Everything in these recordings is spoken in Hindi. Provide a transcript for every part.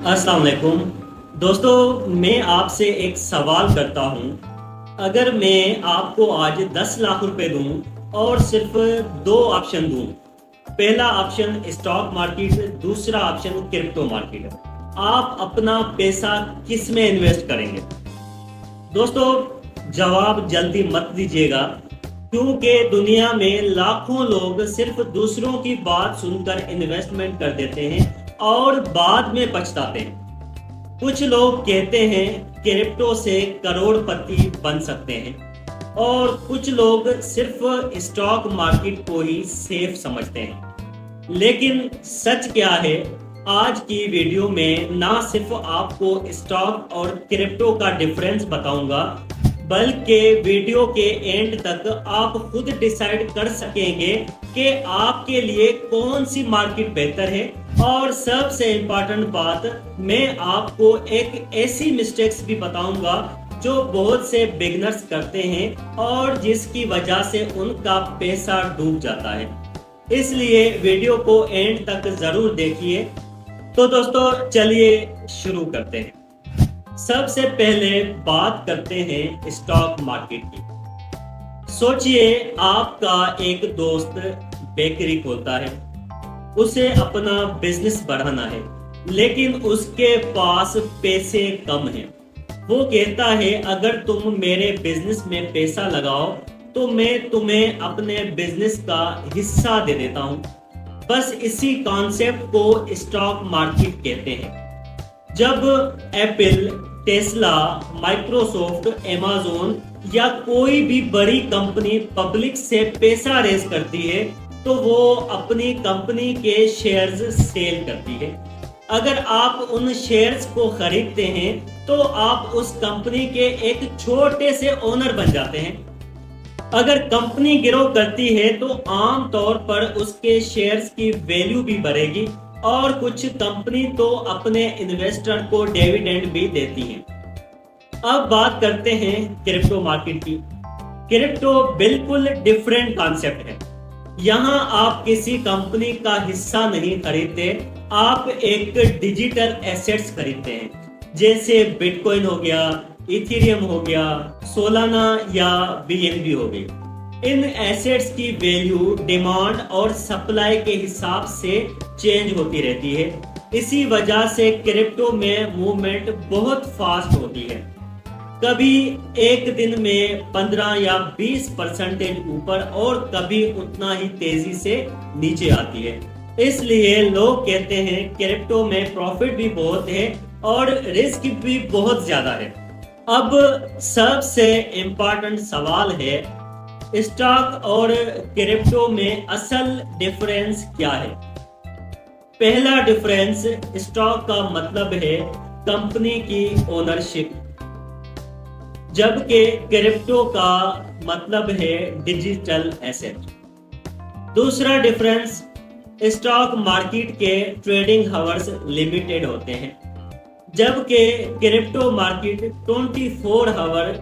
अस्सलाम वालेकुम दोस्तों, मैं आपसे एक सवाल करता हूँ। अगर मैं आपको आज 10 लाख रुपए दूँ और सिर्फ दो ऑप्शन दूँ, पहला ऑप्शन स्टॉक मार्केट, दूसरा ऑप्शन क्रिप्टो मार्केट, आप अपना पैसा किस में इन्वेस्ट करेंगे? दोस्तों, जवाब जल्दी मत दीजिएगा, क्योंकि दुनिया में लाखों लोग सिर्फ दूसरों की बात सुनकर इन्वेस्टमेंट कर देते हैं और बाद में पछताते हैं। कुछ लोग कहते हैं क्रिप्टो से करोड़पति बन सकते हैं और कुछ लोग सिर्फ स्टॉक मार्केट को ही सेफ समझते हैं। लेकिन सच क्या है? आज की वीडियो में ना सिर्फ आपको स्टॉक और क्रिप्टो का डिफरेंस बताऊंगा, बल्कि वीडियो के एंड तक आप खुद डिसाइड कर सकेंगे कि आपके लिए कौन सी मार्केट बेहतर है। और सबसे इम्पोर्टेंट बात, मैं आपको एक ऐसी मिस्टेक्स भी बताऊंगा जो बहुत से बिगनर्स करते हैं और जिसकी वजह से उनका पैसा डूब जाता है। इसलिए वीडियो को एंड तक जरूर देखिए। तो दोस्तों, चलिए शुरू करते हैं। सबसे पहले बात करते हैं स्टॉक मार्केट की। सोचिए, आपका एक दोस्त बेकरी खोलता है, उसे अपना बिजनेस बढ़ाना है, लेकिन उसके पास पैसे कम हैं। वो कहता है, अगर तुम मेरे बिजनेस में पैसा लगाओ तो मैं तुम्हें अपने बिजनेस का हिस्सा दे देता हूं। बस इसी कॉन्सेप्ट को स्टॉक मार्केट कहते हैं। जब एप्पल, टेस्ला, माइक्रोसॉफ्ट, अमेज़न या कोई भी बड़ी कंपनी पब्लिक से पैसा रेज करती है तो वो अपनी कंपनी के शेयर्स सेल करती है। अगर आप उन शेयर्स को खरीदते हैं तो आप उस कंपनी के एक छोटे से ओनर बन जाते हैं। अगर कंपनी ग्रो करती है तो आम तौर पर उसके शेयर्स की वैल्यू भी बढ़ेगी और कुछ कंपनी तो अपने इन्वेस्टर को डिविडेंड भी देती है। अब बात करते हैं क्रिप्टो मार्केट की। क्रिप्टो बिल्कुल डिफरेंट कॉन्सेप्ट है। यहाँ आप किसी कंपनी का हिस्सा नहीं खरीदते, आप एक डिजिटल एसेट्स खरीदते हैं, जैसे बिटकॉइन हो गया, इथेरियम हो गया, सोलाना या बीएनबी हो गई। इन एसेट्स की वैल्यू डिमांड और सप्लाई के हिसाब से चेंज होती रहती है। इसी वजह से क्रिप्टो में मूवमेंट बहुत फास्ट होती है। कभी एक दिन में 15 या 20% ऊपर और कभी उतना ही तेजी से नीचे आती है। इसलिए लोग कहते हैं क्रिप्टो में प्रॉफिट भी बहुत है और रिस्क भी बहुत ज्यादा है। अब सबसे इम्पोर्टेंट सवाल है, स्टॉक और क्रिप्टो में असल डिफरेंस क्या है? पहला डिफरेंस, स्टॉक का मतलब है कंपनी की ओनरशिप, जबकि क्रिप्टो का मतलब है डिजिटल एसेट। दूसरा डिफरेंस, स्टॉक मार्केट के ट्रेडिंग आवर्स लिमिटेड होते हैं, जबकि क्रिप्टो मार्केट 24 आवर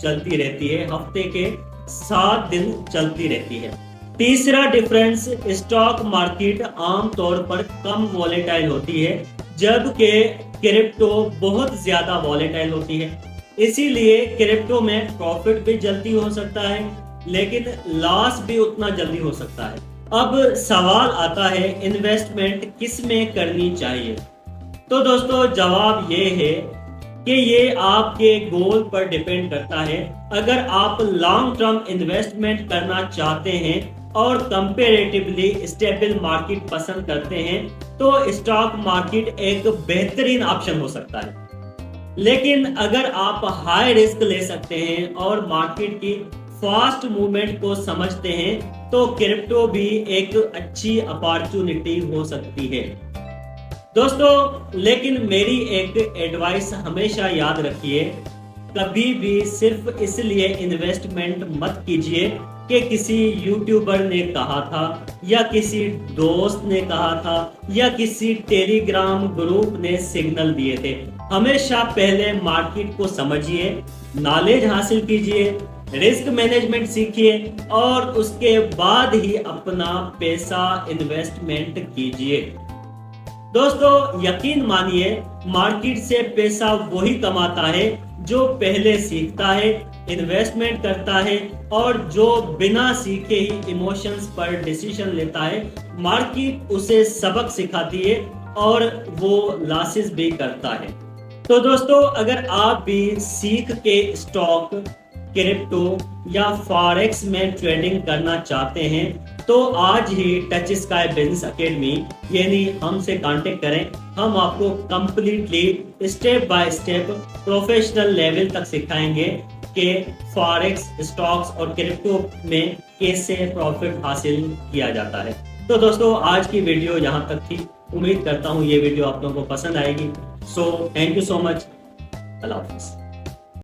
चलती रहती है, हफ्ते के 7 दिन चलती रहती है। तीसरा डिफरेंस, स्टॉक मार्केट आमतौर पर कम वॉलेटाइल होती है, जबकि क्रिप्टो बहुत ज्यादा वॉलेटाइल होती है। इसीलिए क्रिप्टो में प्रॉफिट भी जल्दी हो सकता है, लेकिन लॉस भी उतना जल्दी हो सकता है। अब सवाल आता है, इन्वेस्टमेंट किस में करनी चाहिए? तो दोस्तों, जवाब ये है कि ये आपके गोल पर डिपेंड करता है। अगर आप लॉन्ग टर्म इन्वेस्टमेंट करना चाहते हैं और कंपैरेटिवली स्टेबल मार्केट पसंद करते हैं तो स्टॉक मार्केट एक बेहतरीन ऑप्शन हो सकता है। लेकिन अगर आप हाई रिस्क ले सकते हैं और मार्केट की फास्ट मूवमेंट को समझते हैं तो क्रिप्टो भी एक अच्छी अपॉर्चुनिटी हो सकती है। दोस्तों, लेकिन मेरी एक एडवाइस हमेशा याद रखिए, कभी भी सिर्फ इसलिए इन्वेस्टमेंट मत कीजिए कि किसी यूट्यूबर ने कहा था या किसी दोस्त ने कहा था या किसी टेलीग्राम ग्रुप ने सिग्नल दिए थे। हमेशा पहले मार्केट को समझिए, नॉलेज हासिल कीजिए, रिस्क मैनेजमेंट सीखिए और उसके बाद ही अपना पैसा इन्वेस्टमेंट कीजिए। दोस्तों यकीन मानिए, मार्केट से पैसा वही कमाता है जो पहले सीखता है, इन्वेस्टमेंट करता है और जो बिना सीखे ही इमोशंस पर डिसीजन लेता है। मार्केट उसे सबक सिखाती है और वो लॉसेस भी करता है। तो दोस्तों अगर आप भी सीख के स्टॉक, क्रिप्टो या फॉरेक्स में ट्रेडिंग करना चाहते हैं तो आज ही टच स्काई बिजनेस एकेडमी यानी हमसे कांटेक्ट करें। हम आपको completely step by step professional level तक सिखाएंगे कि फॉरेक्स, स्टॉक्स और क्रिप्टो में कैसे प्रॉफिट हासिल किया जाता है। तो दोस्तों आज की वीडियो यहाँ तक थी। उम्मीद करता हूँ ये वीडियो आप लोगों को पसंद आएगी। So thank you so much. अल्लाह हाफिज़।